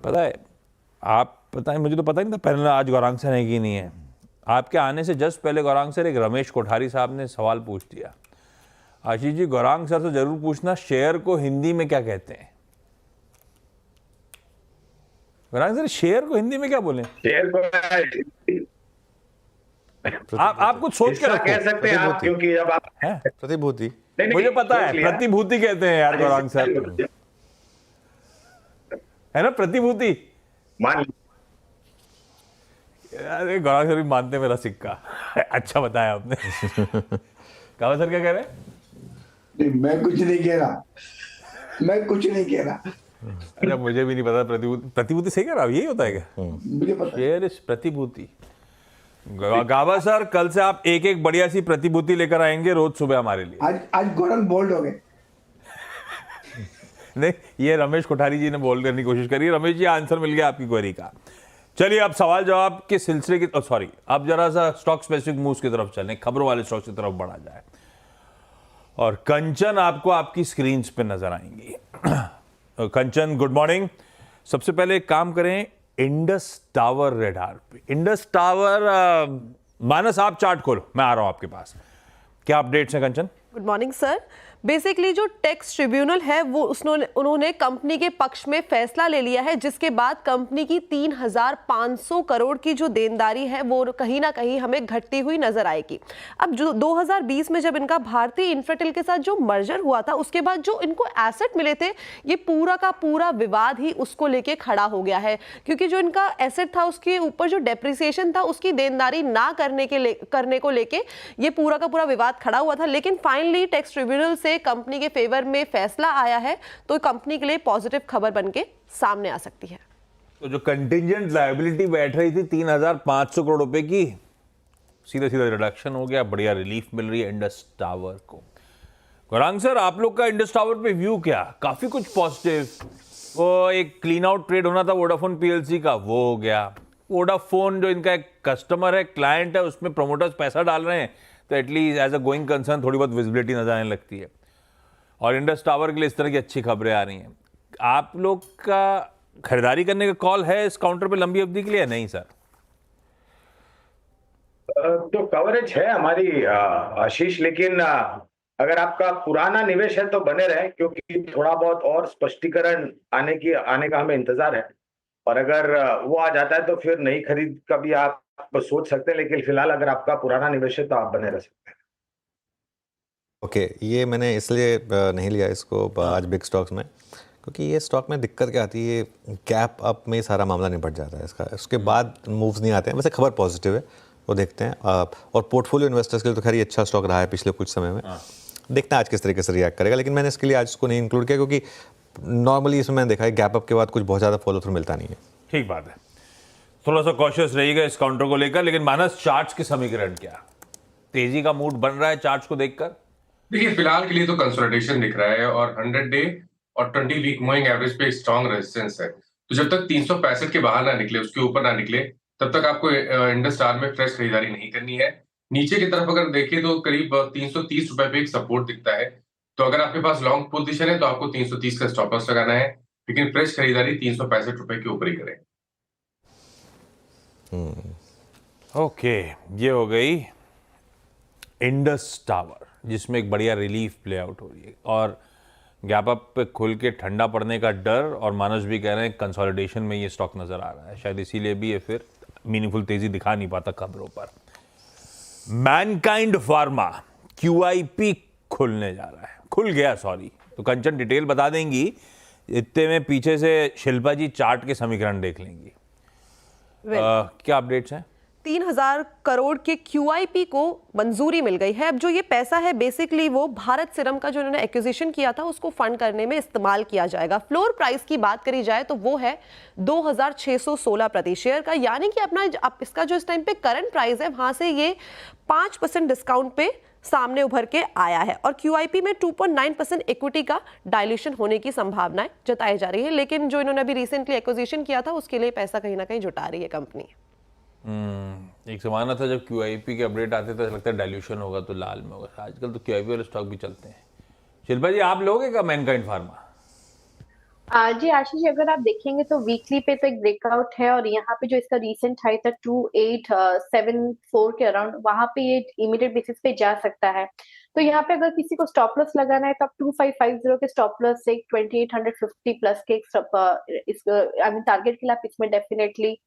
पता है, आप पता है, मुझे तो पता नहीं था पैनल आज गौरांग सर है कि नहीं है। आपके आने से जस्ट पहले गौरांग सर एक रमेश कोठारी साहब ने सवाल पूछ दिया। आशीष जी, गौरांग सर से जरूर पूछना शेयर को हिंदी में क्या कहते हैं। गौरांग सर, शेयर को हिंदी में क्या बोले? शेयर को आप कुछ सोच के कह सकते हैं आप, क्योंकि जब आप प्रतिभूति, मुझे पता है प्रतिभूति कहते हैं यार गौरांग सर, है ना प्रतिभूति। मान अरे गौरांग सर भी मानते मेरा सिक्का। अच्छा बताया आपने। कावा सर क्या कह रहे हैं? नहीं, मैं कुछ नहीं कह रहा, मैं कुछ नहीं कह रहा। अच्छा, मुझे भी नहीं पता। प्रतिभूति सही कह रहा, यही होता है क्या? मुझे पता है। शेयर इज प्रतिभूति। गावा सर, कल से आप एक एक बढ़िया सी प्रतिभूति लेकर आएंगे रोज सुबह हमारे लिए। आज गौरंग बोल्ड हो गए। नहीं, ये रमेश कोठारी जी ने बोल करने की कोशिश करी। रमेश जी, आंसर मिल गया आपकी क्वेरी का। चलिए अब सवाल जवाब के सिलसिले की, सॉरी, अब जरा सा स्टॉक स्पेसिफिक मूव्स की तरफ चलें, खबरों वाले स्टॉक्स की तरफ बढ़ा जाए। और कंचन आपको आपकी स्क्रीन पे नजर आएंगी। कंचन, गुड मॉर्निंग। सबसे पहले एक काम करें, इंडस टावर रेडार पे। इंडस टावर, मानस आप चार्ट खोलो, मैं आ रहा हूं आपके पास। क्या अपडेट्स हैं Kanchan? Good morning sir. Basically जो टैक्स ट्रिब्यूनल है वो उन्होंने कंपनी के पक्ष में फैसला ले लिया है, जिसके बाद कंपनी की 3,500 करोड़ की जो देनदारी है वो कहीं ना कहीं हमें घटती हुई नजर आएगी। अब जो 2020 में जब इनका भारतीय इंफ्राटेल के साथ जो मर्जर हुआ था, उसके बाद जो इनको एसेट मिले थे, ये पूरा का पूरा विवाद ही उसको लेके खड़ा हो गया है, क्योंकि जो इनका एसेट था उसके ऊपर जो डेप्रिसिएशन था उसकी देनदारी ना करने को लेके ये पूरा का पूरा विवाद खड़ा हुआ था। लेकिन फाइनली टैक्स ट्रिब्यूनल से कंपनी के फेवर में फैसला आया है, तो कंपनी के लिए पॉजिटिव खबर बनके सामने आ सकती है। तो जो कंटिजेंट लायबिलिटी बैठ रही थी 3,500 करोड़ रुपए की, सीधा सीधा रिडक्शन हो गया, बढ़िया रिलीफ मिल रही है इंडस टावर को। गौरांग सर, आप लोग का इंडस टावर पे व्यू क्या? काफी कुछ पॉजिटिव। वो एक क्लीन आउट ट्रेड होना था वोडाफोन पीएलसी का, वो हो गया। वोडाफोन जो इनका एक कस्टमर है, क्लाइंट है, उसमें प्रमोटर्स पैसा डाल रहे हैं, तो at least as a going concern थोड़ी बहुत विजिबिलिटी नजर आने लगती है। और इंडस टावर के लिए इस तरह की अच्छी खबरें आ रही हैं। आप लोग का खरीदारी करने का कॉल है इस काउंटर पे लंबी अवधि के लिए? नहीं सर, तो कवरेज है हमारी आशीष, लेकिन अगर आपका पुराना निवेश है तो बने रहे, क्योंकि थोड़ा बहुत और स्पष्टीकरण आने का हमें इंतजार है। और अगर वो आ जाता है तो फिर नई खरीद का भी आप सोच सकते हैं, लेकिन फिलहाल अगर आपका पुराना निवेश है तो आप बने रह सकते हैं। ओके, ये मैंने इसलिए नहीं लिया इसको आज बिग स्टॉक्स में, क्योंकि ये स्टॉक में दिक्कत क्या आती है, गैप अप में सारा मामला निपट जाता है इसका, उसके बाद मूव्स नहीं आते हैं। वैसे खबर पॉजिटिव है, वो देखते हैं। और पोर्टफोलियो इन्वेस्टर्स के लिए तो खैर अच्छा स्टॉक रहा है पिछले कुछ समय में। देखते हैं आज किस तरीके से रिएक्ट करेगा, लेकिन मैंने इसके लिए आज इसको नहीं इंक्लूड किया, क्योंकि नॉर्मली इसमें मैंने देखा है गैप अप के बाद कुछ बहुत ज़्यादा फॉलो थ्रू मिलता नहीं है। ठीक बात है, थोड़ा सा कॉशियस रहिएगा इस काउंटर को लेकर। लेकिन मानस, चार्ट्स के समीकरण क्या? तेजी का मूड बन रहा है चार्ट्स को देखकर? देखिए, फिलहाल के लिए तो कंसोलिडेशन दिख रहा है और 100 डे और 20 वीक मूविंग एवरेज पे स्ट्रॉन्ग रेजिस्टेंस है। तो जब तक 365 के बाहर ना निकले, उसके ऊपर ना निकले, तब तक आपको इंडस टावर में फ्रेश खरीदारी नहीं करनी है। नीचे की तरफ अगर देखें तो करीब 330 रुपए पे एक सपोर्ट दिखता है। तो अगर आपके पास लॉन्ग पोजीशन है तो आपको 330 का स्टॉप लॉस लगाना है, लेकिन फ्रेश खरीदारी 365 रुपए के ऊपर ही करें। ओके, ये हो गई इंडस टावर, जिसमें एक बढ़िया रिलीफ प्ले आउट हो रही है और गैप अप पे खुल के ठंडा पड़ने का डर। और मानस भी कह रहे हैं कंसोलिडेशन में ये स्टॉक नजर आ रहा है, शायद इसीलिए भी ये फिर मीनिंगफुल तेजी दिखा नहीं पाता खबरों पर। मैनकाइंड फार्मा QIP खुलने जा रहा है, खुल गया सॉरी। तो कंचन डिटेल बता देंगी, इतने में पीछे से शिल्पा जी चार्ट के समीकरण देख लेंगी। क्या अपडेट्स हैं? 3,000 करोड़ के QIP को मंजूरी मिल गई है। अब जो ये पैसा है बेसिकली वो भारत सीरम का जो इन्होंने एक्विजिशन किया था उसको फंड करने में इस्तेमाल किया जाएगा। फ्लोर प्राइस की बात करी जाए तो वो है 2,616 प्रति शेयर का, यानी कि अपना इसका जो इस टाइम पे करंट प्राइस है वहां से ये 5% डिस्काउंट पे सामने उभर के आया है। और QIP में 2.9% इक्विटी का डाइल्यूशन होने की संभावनाएं जताई जा रही है, लेकिन जो इन्होंने अभी रिसेंटली एक्विजिशन किया था उसके लिए पैसा कहीं ना कहीं जुटा रही है कंपनी। एक जमाना था जब QIP के अपडेट आते थे लगता है डाइल्यूशन होगा तो लाल में होगा, आजकल तो QIP वाले स्टॉक भी चलते हैं। शिल्पा जी, आप लोगे क्या मैनकाइंड फार्मा? जी आशीष, अगर आप देखेंगे तो वीकली पे तो एक ब्रेकआउट है और यहाँ पे जो इसका रीसेंट हाई था 2874 के अराउंड, वहां पे ये इमीडिएट बेसिस पे जा सकता है। तो यहाँ पे अगर किसी को स्टॉप लॉस लगाना है तो आप 2550 के स्टॉप लॉस से 2850 प्लस के आई मीन टारगेट के लिए आप इसमें डेफिनेटली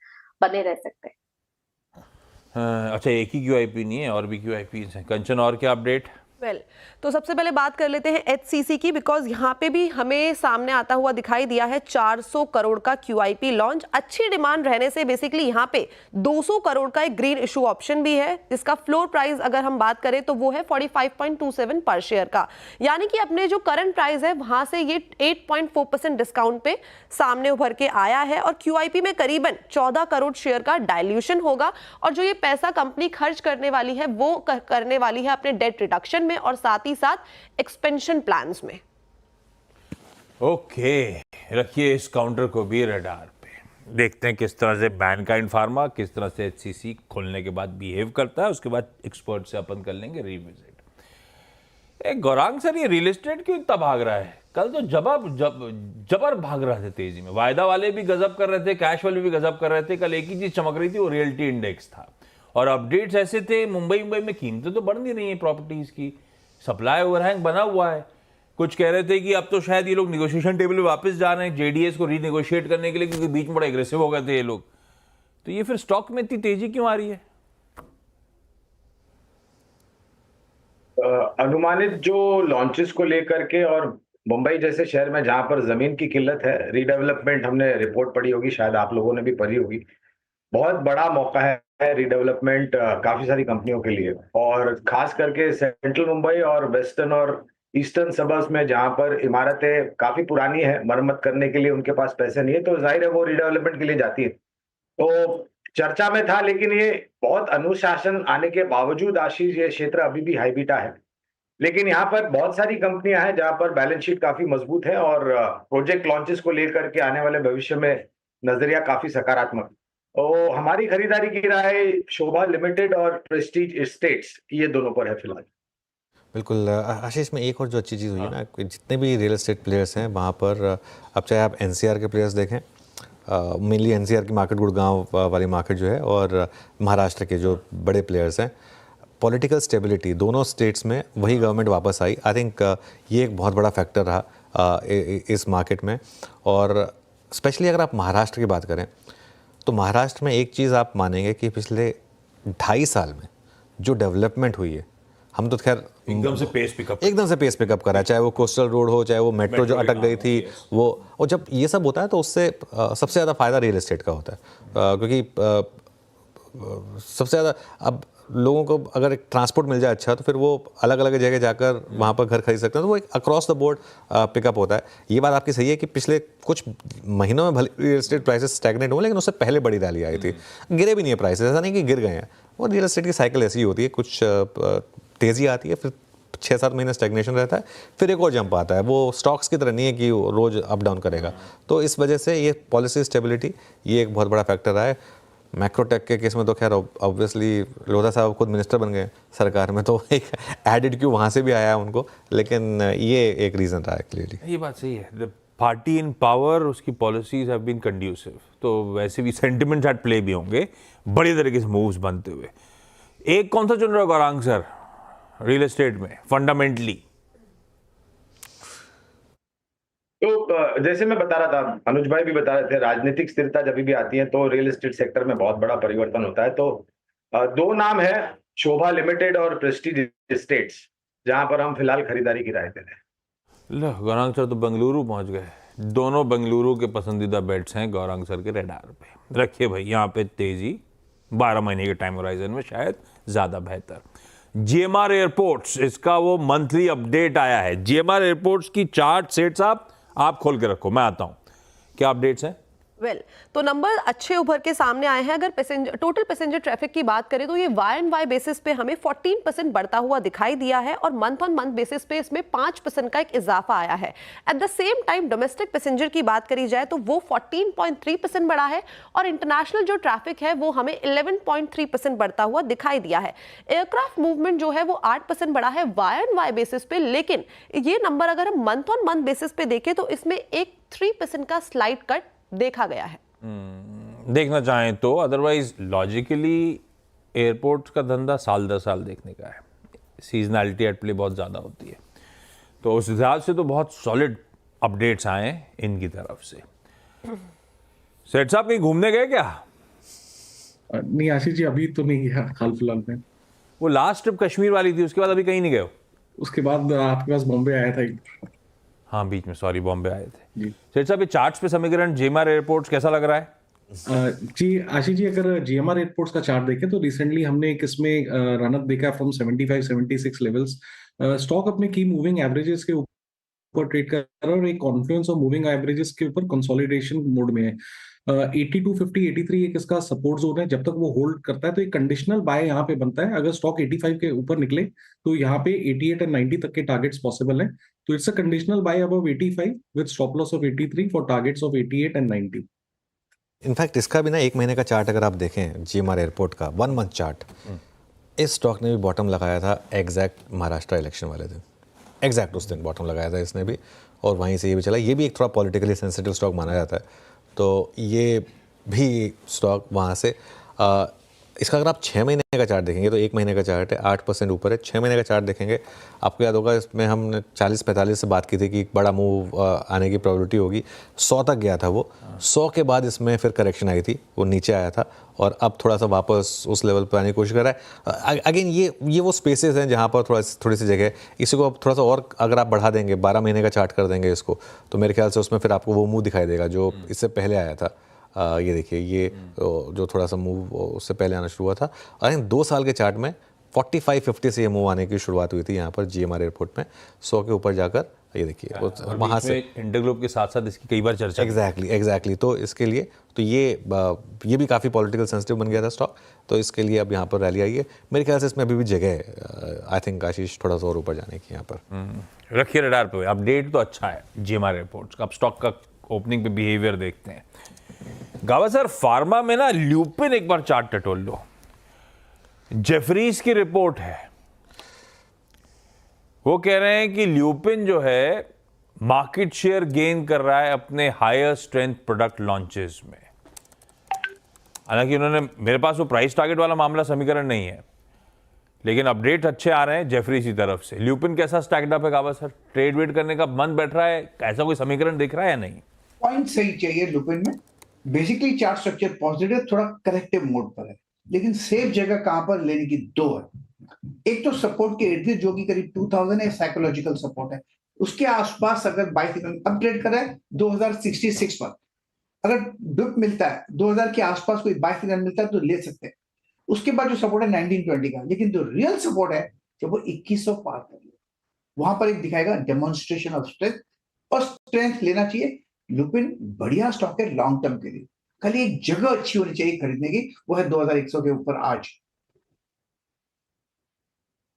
बने रह सकते हैं। अच्छा, एक ही QIP नहीं है, और भी QIPs हैं। कंचन, और क्या अपडेट? तो सबसे पहले बात कर लेते हैं HCC की, बिकॉज यहाँ पे भी हमें सामने आता हुआ दिखाई दिया है 400 करोड़ का QIP लॉन्च। अच्छी डिमांड रहने से बेसिकली यहाँ पे 200 करोड़ का एक ग्रीन इशू ऑप्शन भी है, जिसका फ्लोर प्राइस अगर हम बात करें तो वो है 45.27 पर शेयर का, यानी कि अपने जो करंट प्राइस है वहां से ये 8.4% डिस्काउंट पे सामने उभर के आया है। और QIP में करीबन 14 करोड़ शेयर का डाइल्यूशन होगा, और जो ये पैसा कंपनी खर्च करने वाली है वो करने वाली है अपने डेट रिडक्शन में और साथ ही साथ एक्सपेंशन प्लान्स में। ओके, रखिए इस काउंटर को भी रडार पे। देखते हैं किस तरह से मैनकाइंड फार्मा, किस तरह से HCC खोलने के बाद बिहेव करता है। उसके बाद एक्सपर्ट से अपन कर लेंगे रिविजिट। गौरांग सर, ये रियल एस्टेट क्यों इतना भाग रहा है? कल तो जबर भाग रहे थे तेजी में। वायदा वाले भी गजब कर रहे थे, कैश वाले भी गजब कर रहे थे। कल एक ही चीज चमक रही थी, वो रियल्टी इंडेक्स था। और अपडेट्स ऐसे थे, मुंबई में कीमतें तो बढ़ नहीं रही हैं प्रॉपर्टीज की, सप्लाई ओवरहैंग बना हुआ है। कुछ कह रहे थे कि अब तो शायद ये लोग नेगोशिएशन टेबल पे वापस जा रहे हैं JDS को रीनेगोशिएट करने के लिए, क्योंकि बीच में बड़ा एग्रेसिव हो गए थे ये लोग। तो ये फिर स्टॉक में इतनी तेजी क्यों आ रही है? अनुमानित जो लॉन्चेस को लेकर के, और मुंबई जैसे शहर में जहां पर जमीन की किल्लत है, रीडेवलपमेंट, हमने रिपोर्ट पढ़ी होगी, शायद आप लोगों ने भी पढ़ी होगी, बहुत बड़ा मौका है रीडेवलपमेंट काफी सारी कंपनियों के लिए। और खास करके सेंट्रल मुंबई और वेस्टर्न और ईस्टर्न सबर्ब्स में जहां पर इमारतें काफी पुरानी है, मरम्मत करने के लिए उनके पास पैसे नहीं है, तो जाहिर है वो रीडेवलपमेंट के लिए जाती है। तो चर्चा में था, लेकिन ये बहुत अनुशासन आने के बावजूद आशीष, ये क्षेत्र अभी भी हाई बीटा है। लेकिन यहाँ पर बहुत सारी कंपनियां हैं जहां पर बैलेंस शीट काफी मजबूत है और प्रोजेक्ट लॉन्चेस को लेकर के आने वाले भविष्य में नजरिया काफी सकारात्मक। तो हमारी खरीदारी की राय शोभा लिमिटेड और प्रेस्टीज एस्टेट्स, ये दोनों पर है फिलहाल। बिल्कुल आशीष, में एक और जो अच्छी चीज़ हुई है ना, कि जितने भी रियल एस्टेट प्लेयर्स हैं वहाँ पर, अब चाहे आप NCR के प्लेयर्स देखें, मेनली NCR की मार्केट, गुड़गांव वाली मार्केट जो है, और महाराष्ट्र के जो बड़े प्लेयर्स हैं, पॉलिटिकल स्टेबिलिटी दोनों स्टेट्स में, वही गवर्नमेंट वापस आई। आई थिंक ये एक बहुत बड़ा फैक्टर रहा इस मार्केट में। और स्पेशली अगर आप महाराष्ट्र की बात करें तो महाराष्ट्र में एक चीज़ आप मानेंगे कि पिछले 2.5 साल में जो डेवलपमेंट हुई है, हम तो खैर एकदम से पेस पिकअप करा, चाहे वो कोस्टल रोड हो, चाहे वो मेट्रो जो अटक गई थी वो। और जब ये सब होता है तो उससे सबसे ज़्यादा फायदा रियल एस्टेट का होता है, क्योंकि सबसे ज़्यादा अब लोगों को अगर एक ट्रांसपोर्ट मिल जाए अच्छा, तो फिर वो अलग अलग जगह जाकर वहाँ पर घर खरीद सकते हैं, तो वो एक अक्रॉस द बोर्ड पिकअप होता है। ये बात आपकी सही है कि पिछले कुछ महीनों में भले रियल एस्टेट प्राइसेस स्टैग्नेट हो, लेकिन उससे पहले बड़ी रैली आई थी। गिरे भी नहीं है प्राइसेस, ऐसा नहीं कि गिर गए हैं। और रियल एस्टेट की साइकिल ऐसी होती है, कुछ तेज़ी आती है, फिर 6-7 महीने स्टैग्नेशन रहता है, फिर एक और जंप आता है। वो स्टॉक्स की तरह नहीं है कि रोज़ अप डाउन करेगा। तो इस वजह से ये पॉलिसी स्टेबिलिटी, ये एक बहुत बड़ा फैक्टर रहा है। मैक्रोटेक के केस में तो खैर ऑब्वियसली लोधा साहब खुद मिनिस्टर बन गए सरकार में, तो एक एडिड क्यू वहाँ से भी आया है उनको, लेकिन ये एक रीज़न रहा है क्लियरली। ये बात सही है, द पार्टी इन पावर, उसकी पॉलिसीज हैव बीन कंड्यूसिव, तो वैसे भी सेंटिमेंट्स एट प्ले भी होंगे, बड़ी तरीके से मूव्स बनते हुए। एक कौन सा चुन रहा है गौरांग सर रियल एस्टेट में फंडामेंटली? तो जैसे मैं बता रहा था, अनुज भाई भी बता रहे थे, राजनीतिक स्थिरता जब भी आती है तो रियल एस्टेट सेक्टर में बहुत बड़ा परिवर्तन होता है। तो 2 नाम है, शोभा लिमिटेड और प्रेस्टीज एस्टेट्स, जहां पर हम फिलहाल खरीदारी की राय दे रहे हैं। लो, गौरांग सर तो बेंगलुरु पहुंच गए। दोनों बेंगलुरु के पसंदीदा बेट्स हैं गौरांग सर के रेडार पे। रखिए भाई, यहाँ पे तेजी 12 महीने के टाइम होराइजन में शायद ज्यादा बेहतर। GMR एयरपोर्ट्स, इसका वो मंथली अपडेट आया है। GMR एयरपोर्ट्स की चार्ट सेट्स आप खोल के रखो, मैं आता हूं। क्या अपडेट्स हैं? तो नंबर अच्छे उभर के सामने आए हैं। अगर टोटल पैसेंजर ट्रैफिक की बात करें तो ये Y-on-Y बेसिस पे हमें 14% बढ़ता हुआ दिखाई दिया है और मंथ ऑन मंथ बेसिस पे इसमें 5% का एक इजाफा आया है। At the same time domestic passenger की बात करी जाए तो वो 14.3% बढ़ा है और इंटरनेशनल जो ट्रैफिक है वो हमें 11.3% बढ़ता हुआ दिखाई दिया है। एयरक्राफ्ट मूवमेंट जो है वो 8% बढ़ा है Y-on-Y बेसिस पे, लेकिन ये नंबर अगर हम मंथ ऑन मंथ बेसिस पे देखें तो इसमें एक 3% का स्लाइड कट देखा गया है। देखना चाहें तो अदरवाइज लॉजिकली एयरपोर्ट का धंधा साल दर साल देखने का है, सीजनैलिटी एट प्ले बहुत ज़्यादा होती है, तो उस हिसाब से तो बहुत सॉलिड अपडेट्स आए इनकी तरफ से। सेठ साहब कहीं घूमने गए क्या? नहीं आशीष जी, अभी तो नहीं गया हाल फिलहाल में। वो लास्ट ट्रिप कश्मीर वाली थी, उसके बाद अभी कहीं नहीं गए हो? उसके बाद आपके पास बॉम्बे आया था एक। हाँ बीच में, सॉरी, बॉम्बे आए थे। जी सेठ साहब, ये चार्ट्स पे समीकरण जीएमआर एयरपोर्ट्स कैसा लग रहा है? जी आशीष जी, अगर जीएमआर एयरपोर्ट्स का चार्ट देखें तो रिसेंटली हमने एक इसमें रन अप देखा फ्रॉम 75-76 लेवल्स। स्टॉक अपने की मूविंग एवरेजेस के ऊपर ट्रेड कर रहा है और एक कॉन्फ्लुएंस ऑफ मूविंग एवरेजेस के ऊपर कंसोलिडेशन मोड में है। 82, 50, 83 एक इसका सपोर्ट जोन है। जब तक वो होल्ड करता है तो एक कंडीशनल बाय यहाँ पे बनता है। अगर स्टॉक 85 के ऊपर निकले तो यहाँ पे 88 और 90 तक के टारगेट्स पॉसिबल हैं। तो it's a conditional buy above 85 with stop loss of 83 for targets of 88 and 90। In fact इसका भी ना एक महीने का चार्ट अगर आप देखें जीएमआर एयरपोर्ट का 1 मंथ चार्ट, इस स्टॉक ने भी बॉटम लगाया था एग्जैक्ट महाराष्ट्र इलेक्शन वाले दिन, एग्जैक्ट उस दिन बॉटम लगाया था इसने भी, और वहीं से ये भी चला। ये भी एक थोड़ा पॉलिटिकली सेंसिटिव स्टॉक माना जाता है, तो ये भी स्टॉक वहाँ से इसका अगर आप 6 महीने का चार्ट देखेंगे तो 1 महीने का चार्ट है 8% ऊपर है। 6 महीने का चार्ट देखेंगे, आपको याद होगा इसमें हमने 40-45 से बात की थी कि एक बड़ा मूव आने की प्रोबेबिलिटी होगी। 100 तक गया था वो, 100 के बाद इसमें फिर करेक्शन आई थी, वो नीचे आया था और अब थोड़ा सा वापस उस लेवल पर आने की कोशिश कर रहा है। अगेन ये वो स्पेसेस हैं जहाँ पर थोड़ी सी जगह, इसी को अब थोड़ा सा और अगर आप बढ़ा देंगे, 12 महीने का चार्ट कर देंगे इसको, तो मेरे ख्याल से उसमें फिर आपको वो मूव दिखाई देगा जो इससे पहले आया था। ये देखिए, ये जो थोड़ा सा मूव उससे पहले आना शुरू हुआ था। आई थिंक 2 साल के चार्ट में 45-50 से ये मूव आने की शुरुआत हुई थी यहाँ पर जीएमआर एयरपोर्ट में, 100 के ऊपर जाकर ये देखिए वहाँ से इंटरग्लोब के साथ साथ इसकी कई बार चर्चा एग्जैक्टली तो इसके लिए तो ये भी काफ़ी पॉलिटिकल सेंसिटिव बन गया था स्टॉक, तो इसके लिए अब यहाँ पर रैली आई है। मेरे ख्याल से इसमें अभी भी जगह है, आई थिंक आशीष, थोड़ा सा और ऊपर जाने की यहाँ पर। रखिए रडार पे। अपडेट तो अच्छा है जीएमआर एयरपोर्ट्स का। अब स्टॉक का ओपनिंग पे बिहेवियर देखते हैं। गावस्कर, फार्मा में ना ल्यूपिन एक बार चार्ट टटोल लो। जेफरीज की रिपोर्ट है, वो कह रहे हैं कि ल्यूपिन जो है मार्केट शेयर गेन कर रहा है अपने हायर स्ट्रेंथ प्रोडक्ट लॉन्चेस में। हालांकि उन्होंने, मेरे पास वो प्राइस टारगेट वाला मामला समीकरण नहीं है, लेकिन अपडेट अच्छे आ रहे हैं जेफरीज की तरफ से। ल्यूपिन कैसा स्टैक्ड अप है गावस्कर? ट्रेड वेट करने का मन बैठ रहा है, ऐसा कोई समीकरण दिख रहा है या नहीं? पॉइंट सही चाहिए ल्यूपिन में। बेसिकली चार्ट स्ट्रक्चर पॉजिटिव, थोड़ा करेक्टिव मोड पर है, लेकिन सेफ जगह कहां पर लेने की 2 है। एक तो सपोर्ट के इर्द गिर्द जो कि करीब 2000 है, साइकोलॉजिकल सपोर्ट है, उसके आसपास अगर बाय सिग्नल अपग्रेड कर रहा है 2066 पर, अगर डिप मिलता है 2000 के आसपास कोई बाय सिग्नल मिलता है तो ले सकते हैं। उसके बाद जो सपोर्ट है 1920 का, लेकिन जो रियल सपोर्ट है जब वो 2100 पार कर ले, वहां पर एक दिखाएगा डेमोन्स्ट्रेशन ऑफ स्ट्रेंथ, और स्ट्रेंथ लेना चाहिए। ल्यूपिन बढ़िया स्टॉक है लॉन्ग टर्म के लिए, खाली एक जगह अच्छी होनी चाहिए खरीदने की, वो है 2100 के ऊपर आज।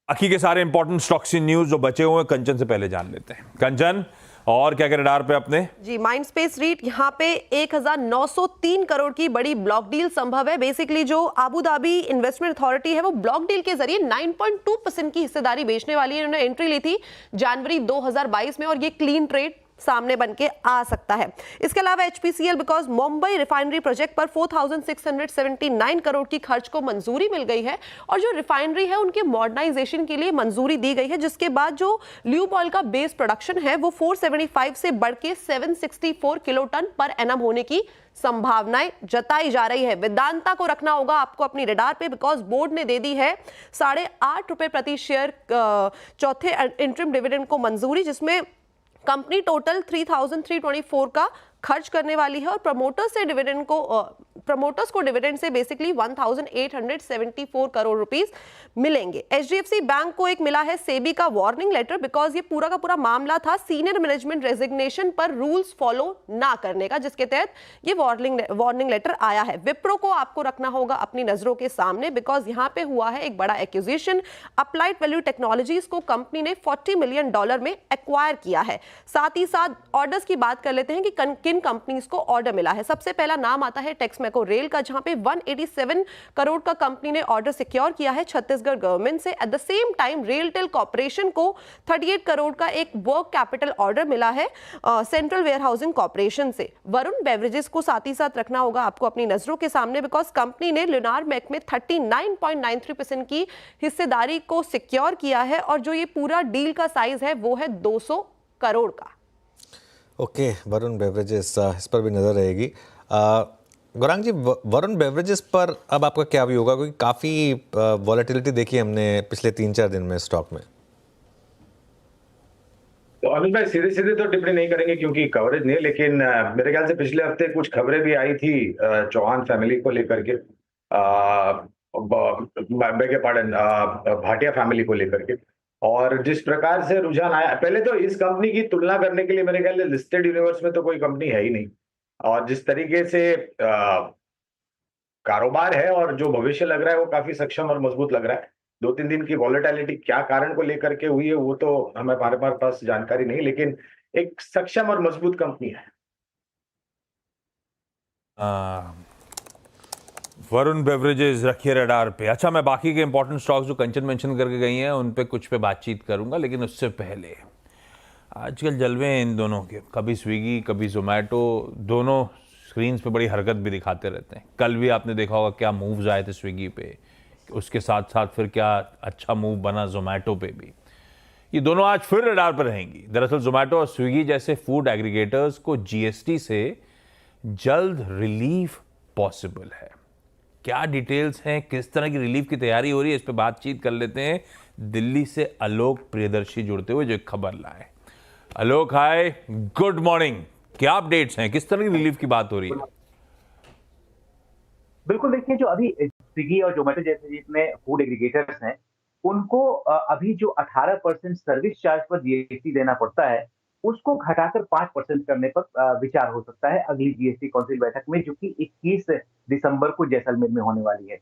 बाकी के सारे इंपॉर्टेंट स्टॉक्स इन न्यूज जो बचे हुए हैं कंचन से पहले जान लेते हैं। कंचन, और क्या रडार पे अपने? जी, माइंडस्पेस रीट, यहाँ पे 1903 करोड़ की बड़ी ब्लॉक डील संभव है। बेसिकली जो आबू धाबी इन्वेस्टमेंट अथॉरिटी है वो ब्लॉक डील के जरिए 9.2% की हिस्सेदारी बेचने वाली है। उन्होंने एंट्री ली थी जनवरी 2022 में, और ये क्लीन ट्रेड सामने बन के आ सकता है। इसके अलावा HPCL because Mumbai refinery project पर 4679 करोड़ की खर्च को मंजूरी मिल गई है, और जो रिफाइनरी है उनके मॉडर्नाइजेशन के लिए मंजूरी दी गई है, जिसके बाद जो ल्यूब ऑयल का बेस प्रोडक्शन है वो 475 से बढ़ के 764 किलोटन पर एनम होने की संभावनाएं जताई जा रही है। वेदांता को रखना होगा आपको अपनी रडार पे, बिकॉज बोर्ड ने दे दी है 8.5 रुपए प्रति शेयर चौथे इंटरिम डिविडेंड को मंजूरी, जिसमें कंपनी टोटल 3324 का खर्च करने वाली है, और प्रमोटर से डिविडेंड को प्रमोटर्स को डिविडेंड से बेसिकली 1874 करोड़ रुपीस मिलेंगे। एचडीएफसी बैंक को एक मिला है सेबी का वार्निंग लेटर, बिकॉज ये पूरा का पूरा मामला था सीनियर मैनेजमेंट रेजिग्नेशन पर रूल्स फॉलो ना करने का, जिसके तहत ये वार्निंग लेटर आया है। विप्रो को आपको रखना होगा अपनी नजरों के सामने, बिकॉज यहां पे हुआ है एक बड़ा एक्विजिशन। अप्लाइड वैल्यू टेक्नोलॉजीज को कंपनी ने $40 मिलियन में एक्वायर किया है। साथ ही साथ ऑर्डर्स की बात कर लेते हैं कि किन कंपनीज को ऑर्डर मिला है। सबसे पहला नाम आता है टेक्समेको रेल का, जहां पे 187 करोड़ का कंपनी ने ऑर्डर सिक्योर किया है छत्तीसगढ़ गवर्नमेंट से। At the same time RailTel corporation को 38 करोड़ का एक वर्क कैपिटल ऑर्डर मिला है सेंट्रल वेयर हाउसिंग कॉर्पोरेशन से। वरुण बेवरेजेस को साथ ही साथ रखना होगा आपको अपनी नजरों के सामने, बिकॉज कंपनी ने लियोनार्ड मैक में 39.93% की हिस्सेदारी को सिक्योर किया है, और जो ये पूरा डील का साइज है वो है 200 करोड़ का। ओके, वरुण बेवरेजेस, इस पर भी नज़र रहेगी। गौरांग जी, वरुण बेवरेजेस पर अब आपका क्या व्यू होगा, क्योंकि काफ़ी वॉलेटिलिटी देखी हमने पिछले 3-4 दिन में स्टॉक में। तो अनिल भाई सीधे सीधे तो टिप्पणी नहीं करेंगे क्योंकि कवरेज नहीं है, लेकिन मेरे ख्याल से पिछले हफ्ते कुछ खबरें भी आई थी चौहान फैमिली को लेकर के, बेगे पार्डन, भाटिया फैमिली को लेकर के, और जिस प्रकार से रुझान आया, पहले तो इस कंपनी की तुलना करने के लिए मेरे ख्याल से लिस्टेड यूनिवर्स में तो कोई कंपनी है ही नहीं, और जिस तरीके से कारोबार है और जो भविष्य लग रहा है वो काफी सक्षम और मजबूत लग रहा है। 2-3 दिन की वॉलेटिलिटी क्या कारण को लेकर के हुई है वो तो हमारे पास जानकारी नहीं, लेकिन एक सक्षम और मजबूत कंपनी है। वरुण बेवरेजेस रखिए रडार पे। अच्छा, मैं बाकी के इंपॉर्टेंट स्टॉक्स जो कंचन मेंशन करके गई हैं उन पे कुछ पे बातचीत करूंगा, लेकिन उससे पहले आजकल जलवे हैं इन दोनों के, कभी स्विगी कभी जोमेटो, दोनों स्क्रीन्स पे बड़ी हरकत भी दिखाते रहते हैं। कल भी आपने देखा होगा क्या मूव्स आए थे स्विगी पे, उसके साथ साथ फिर क्या अच्छा मूव बना जोमेटो पे भी। ये दोनों आज फिर रडार पर रहेंगी। दरअसल जोमेटो और स्विगी जैसे फूड एग्रीगेटर्स को जीएसटी से जल्द रिलीफ पॉसिबल है। क्या डिटेल्स हैं, किस तरह की रिलीफ की तैयारी हो रही है, इस पे बातचीत कर लेते हैं। दिल्ली से आलोक प्रियदर्शी जुड़ते हुए जो एक खबर लाए। आलोक, हाय, गुड मॉर्निंग। क्या अपडेट्स हैं, किस तरह की रिलीफ की बात हो रही है? बिल्कुल, देखिए जो अभी स्विगी और जोमेटो जैसे जितने फूड एग्रीगेटर्स हैं उनको अभी जो 18% सर्विस चार्ज पर जीएसटी देना पड़ता है उसको घटाकर 5% करने पर विचार हो सकता है अगली जीएसटी काउंसिल बैठक में, जो कि 21 दिसंबर को जैसलमेर में होने वाली है।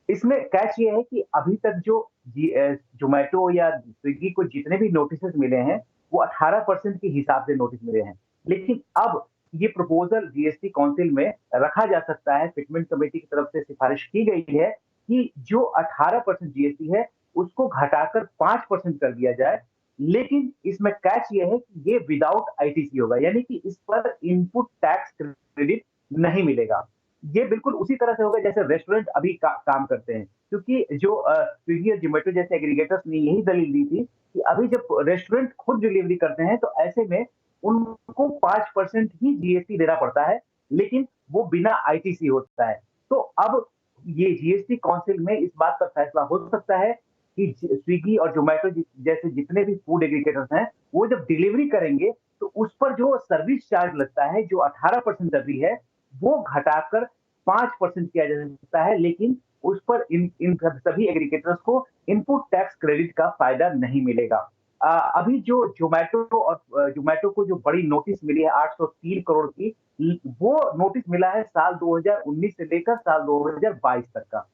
इसमें कैच ये है कि अभी तक जो जोमेटो या स्विगी को जितने भी नोटिस मिले हैं वो 18% के हिसाब से नोटिस मिले हैं, लेकिन अब ये प्रपोजल जीएसटी काउंसिल में रखा जा सकता है। फिटमेंट कमेटी की तरफ से सिफारिश की गई है कि जो 18% जीएसटी है उसको घटाकर 5% कर दिया जाए, लेकिन इसमें कैच ये है कि ये विदाउट आईटीसी होगा, यानी कि इस पर इनपुट टैक्स क्रेडिट नहीं मिलेगा। ये बिल्कुल उसी तरह से होगा जैसे रेस्टोरेंट अभी काम करते हैं, क्योंकि जो स्विगी और जोमेटो जैसे एग्रीगेटर्स ने यही दलील दी थी कि अभी जब रेस्टोरेंट खुद डिलीवरी करते हैं तो ऐसे में उनको 5% ही जीएसटी देना पड़ता है, लेकिन वो बिना आईटीसी होता है। तो अब ये जीएसटी काउंसिल में इस बात पर फैसला हो सकता है कि स्विगी और जोमेटो जैसे जितने भी फूड एग्रीगेटर्स हैं वो जब डिलीवरी करेंगे तो उस पर जो सर्विस चार्ज लगता है, जो 18% दर है, वो घटाकर 5% किया जा सकता है, लेकिन उस पर इन सभी एग्रीगेटर्स को इनपुट टैक्स क्रेडिट का फायदा नहीं मिलेगा। अभी जो जोमेटो को जो बड़ी नोटिस मिली है 803 करोड़ की, वो नोटिस मिला है साल 2019 से लेकर साल 2022 तक का।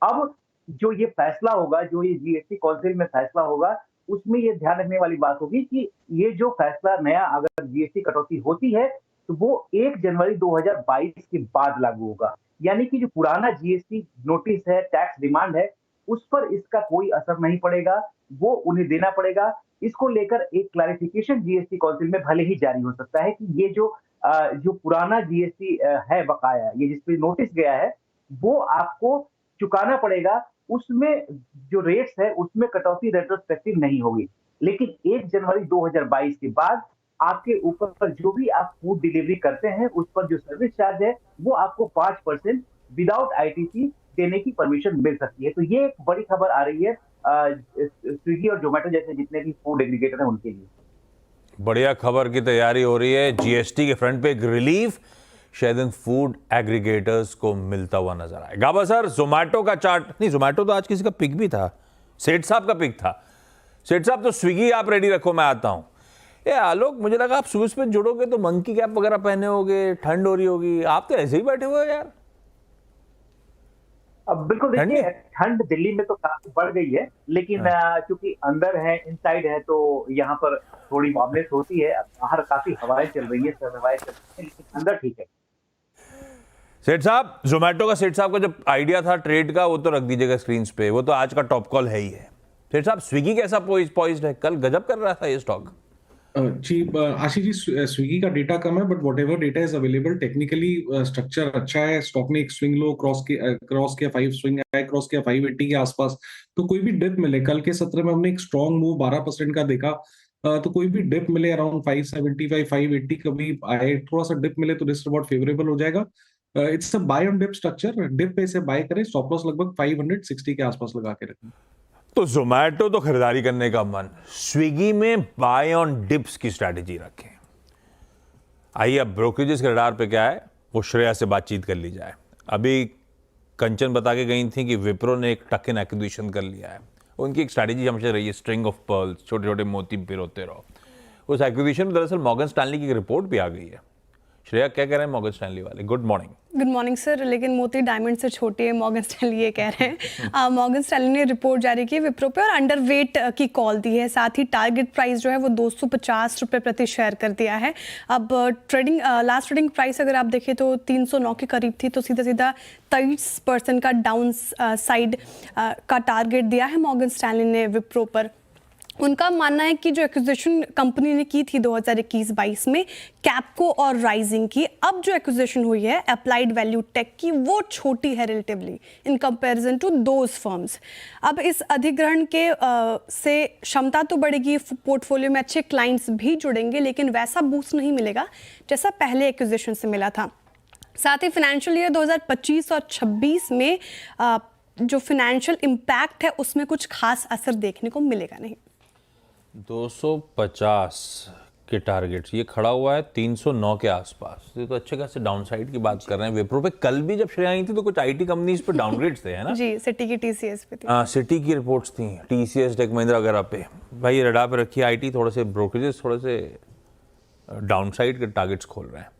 अब जो ये फैसला होगा, जो ये जीएसटी काउंसिल में फैसला होगा, उसमें ये ध्यान रखने वाली बात होगी कि ये जो फैसला नया अगर जीएसटी कटौती होती है तो वो 1 जनवरी 2022 के बाद लागू होगा, यानी कि जो पुराना जीएसटी नोटिस है, टैक्स डिमांड है, उस पर इसका कोई असर नहीं पड़ेगा, वो उन्हें देना पड़ेगा। इसको लेकर एक क्लैरिफिकेशन जीएसटी काउंसिल में भले ही जारी हो सकता है कि ये जो पुराना जीएसटी है बकाया, ये जिस पे नोटिस गया है, वो आपको चुकाना पड़ेगा। उसमें जो रेट्स है उसमें कटौती रेट्रोस्पेक्टिव नहीं होगी, लेकिन 1 जनवरी 2022 के बाद आपके ऊपर पर जो भी आप फूड डिलीवरी करते हैं उस पर जो सर्विस चार्ज है वो आपको 5% विदाउट आईटीसी देने की परमिशन मिल सकती है। तो ये एक बड़ी खबर आ रही है स्विगी और जोमेटो जैसे जितने भी फूड एग्रीगेटर हैं उनके लिए। बढ़िया खबर की तैयारी हो रही है। जीएसटी के फ्रंट पे एक रिलीफ शायद इन फूड एग्रीगेटर्स को मिलता हुआ नजर आए। गाबा सर, जोमैटो का चार्ट नहीं, जोमैटो तो आज किसी का पिक भी था, सेठ साहब का पिक था। सेठ साहब तो स्विगी आप रेडी रखो, मैं आता हूं। ये आलोक, मुझे लगा आप सुबह सुबह जुड़ोगे तो मंकी कैप वगैरह पहने होगे, ठंड हो रही होगी, आप तो ऐसे ही बैठे हुए हो यार। अब बिल्कुल देखिए, ठंड दिल्ली में तो काफी बढ़ गई है, लेकिन चूंकि अंदर है, इनसाइड है, तो यहाँ पर थोड़ी वार्मनेस होती है। बाहर काफी हवाएं चल रही है, सर्द हवाएं चल रही है, लेकिन अंदर ठीक है। सेठ साहब, जोमैटो का सेठ साहब का जब आइडिया था ट्रेड का, वो तो रख दीजिएगा स्क्रीन पे, वो तो आज का टॉप कॉल है ही है। सेठ साहब, स्विगी कैसा पॉइज्ड है? कल गजब कर रहा था ये स्टॉक। जी आशीष जी, स्विगी का डेटा कम है, but what ever data is available, technically structure अच्छा है। स्टॉक ने एक स्विंग लो क्रॉस किया 5 स्विंग हाई क्रॉस किया 580 के आसपास, तो कोई भी डिप मिले, कल के सत्र में हमने एक स्ट्रॉन्ग मूव 12% का देखा, तो कोई भी डिप मिले अराउंड 575 580 कभी आए, थोड़ा सा डिप मिले तो रिस्क रिवॉर्ड फेवरेबल हो जाएगा। It's a buy on dip structure, dip पे से बाय करें, स्टॉप लॉस लगभग 560 के आसपास लगा के रखें। तो जोमैटो तो खरीदारी करने का मन, स्विगी में बाय ऑन डिप्स की स्ट्रैटेजी रखें। आइए अब ब्रोकरेजेस के रडार पे क्या है वो श्रेया से बातचीत कर ली जाए। अभी कंचन बता के गई थी कि विप्रो ने एक टक इन एक्विजिशन कर लिया है। उनकी एक स्ट्रैटेजी हमेशा रही है स्ट्रिंग ऑफ पर्ल्स, छोटे छोटे मोती पिरोते रहो। उस एक्विजिशन में दरअसल मॉर्गन स्टैनली की एक रिपोर्ट भी आ गई है। श्रेया, क्या कह रहे हैं मॉर्गन स्टैनली वाले? Good morning. Good morning sir, लेकिन मोती डायमंड से छोटे हैं, मॉर्गन स्टैनली ये कह रहे हैं। मॉर्गन स्टैनली ने रिपोर्ट जारी की विप्रो पे और अंडरवेट की कॉल दी है। साथ ही टारगेट प्राइस जो है वो 250 रुपये प्रति शेयर कर दिया है। अब लास्ट ट्रेडिंग प्राइस अगर आप देखें तो 309 के करीब थी, तो सीधा सीधा 23% का डाउन साइड का टारगेट दिया है मॉर्गन स्टैनली ने विप्रो पर। उनका मानना है कि जो एक्विजिशन कंपनी ने की थी 2021-22 में कैपको और राइजिंग की, अब जो एक्विजिशन हुई है अप्लाइड वैल्यू टेक की, वो छोटी है relatively in comparison to those firms. अब इस अधिग्रहण के से क्षमता तो बढ़ेगी, पोर्टफोलियो में अच्छे क्लाइंट्स भी जुड़ेंगे, लेकिन वैसा बूस्ट नहीं मिलेगा जैसा पहले एक्विजिशन से मिला था। साथ ही फाइनेंशियल ईयर 2025 और 26 में जो फाइनेंशियल इम्पैक्ट है उसमें कुछ खास असर देखने को मिलेगा नहीं। 250 के टारगेट, ये खड़ा हुआ है 309 के आसपास, ये तो अच्छे खासे डाउनसाइड की बात कर रहे हैं विप्रो पे। कल भी जब श्रेया आई थी तो कुछ आईटी कंपनीज पे डाउनग्रेड्स थे, है ना? जी, सिटी की टीसीएस पे थी। सिटी की रिपोर्ट्स थी, टीसीएस, टेक महिंद्रा वगैरह पे। भाई ये रडार पे रखिए, आईटी थोड़े से ब्रोकरेजेस थोड़े से डाउनसाइड के टारगेट्स खोल रहे हैं।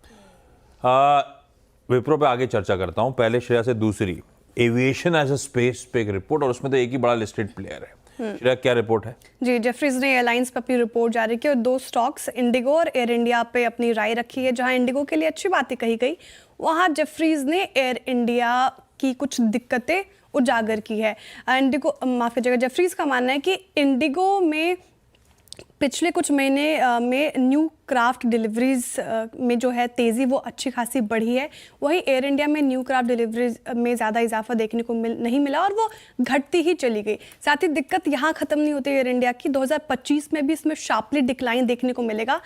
विप्रो पे आगे चर्चा करता हूँ, पहले श्रेया से दूसरी एविएशन एज अ स्पेस पे एक रिपोर्ट, और उसमें तो एक ही बड़ा लिस्टेड प्लेयर है। श्रेया, क्या रिपोर्ट है? जी, जेफरीज ने एयरलाइंस पर अपनी रिपोर्ट जारी की और 2 स्टॉक्स इंडिगो और एयर इंडिया पे अपनी राय रखी है। जहां इंडिगो के लिए अच्छी बातें कही गई, वहां जेफरीज ने एयर इंडिया की कुछ दिक्कतें उजागर की है। इंडिगो, माफ कीजिएगा, जेफरीज का मानना है कि इंडिगो में पिछले कुछ महीने में न्यू क्राफ्ट डिलीवरीज में जो है तेज़ी वो अच्छी खासी बढ़ी है। वहीं एयर इंडिया में न्यू क्राफ्ट डिलीवरीज में ज़्यादा इजाफा देखने को नहीं मिला और वो घटती ही चली गई। साथ ही दिक्कत यहाँ ख़त्म नहीं होती एयर इंडिया की, 2025 में भी इसमें शार्पली डिक्लाइन देखने को मिलेगा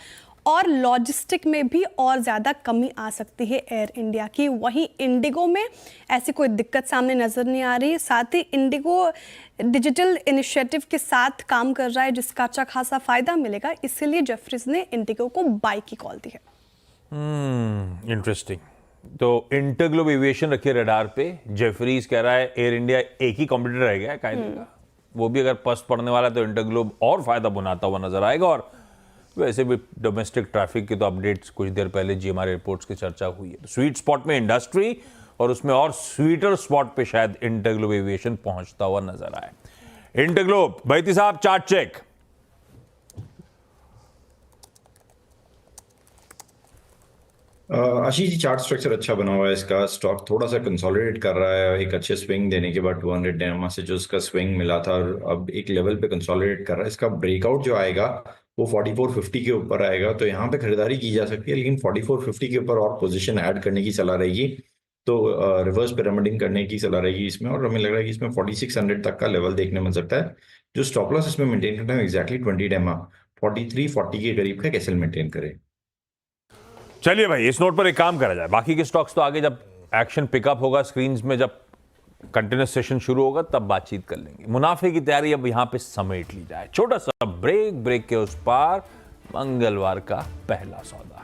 और लॉजिस्टिक में भी और ज़्यादा कमी आ सकती है एयर इंडिया की। वहीं इंडिगो में ऐसी कोई दिक्कत सामने नज़र नहीं आ रही। साथ ही इंडिगो डिजिटल इनिशिएटिव के साथ काम कर रहा है जिसका अच्छा खासा फायदा मिलेगा, इसीलिए जेफरीज ने इंडिगो को बाय की कॉल दी है। इंटरेस्टिंग। तो इंटरग्लोब एविएशन रखिए रडार पे। जेफरीज कह रहा है एयर इंडिया एक ही कॉम्पिटिटर रह गया है कायदे का, वो भी अगर पस्त पड़ने वाला है तो इंटरग्लोब और फायदा बनाता हुआ नजर आएगा। और वैसे भी डोमेस्टिक ट्रैफिक के तो अपडेट्स कुछ देर पहले GMR एयरपोर्ट्स की चर्चा हुई है। स्वीट स्पॉट में इंडस्ट्री और उसमें और स्वीटर स्पॉट पे शायद इंटरग्लोब एविएशन पहुंचता हुआ नजर आए। इंटरग्लोब, बैती साहब chart check. Ashish ji, chart structure अच्छा बना हुआ है इसका। स्टॉक थोड़ा सा कंसोलिडेट कर रहा है एक अच्छे स्विंग देने के बाद 200 डेमा से जो इसका स्विंग मिला था, और अब एक लेवल पे कंसोलिडेट कर रहा है। इसका ब्रेकआउट जो आएगा वो 4450 के ऊपर आएगा, तो यहाँ पे खरीदारी की जा सकती है, लेकिन 4450 के ऊपर और पोजीशन ऐड करने की सलाह रहेगी, तो रिवर्स पिरामिडिंग करने की सलाह रहेगी इसमें। और हमें लग रहा है कि इसमें 4600 तक का लेवल देखने मिल सकता है। जो स्टॉप लॉस इसमें मेंटेन करना है एक्जैक्टली 20 डेमा 4340 के करीब का कैसे मेंटेन करे। चलिए भाई, इस नोट पर एक काम करा जाए, बाकी के स्टॉक्स तो आगे जब एक्शन पिकअप होगा स्क्रीन्स में, जब कंटिन्यूस सेशन शुरू होगा तब बातचीत कर लेंगे। मुनाफे की तैयारी अब यहां पे समेट ली जाए। छोटा सा ब्रेक के उस पार मंगलवार का पहला सौदा।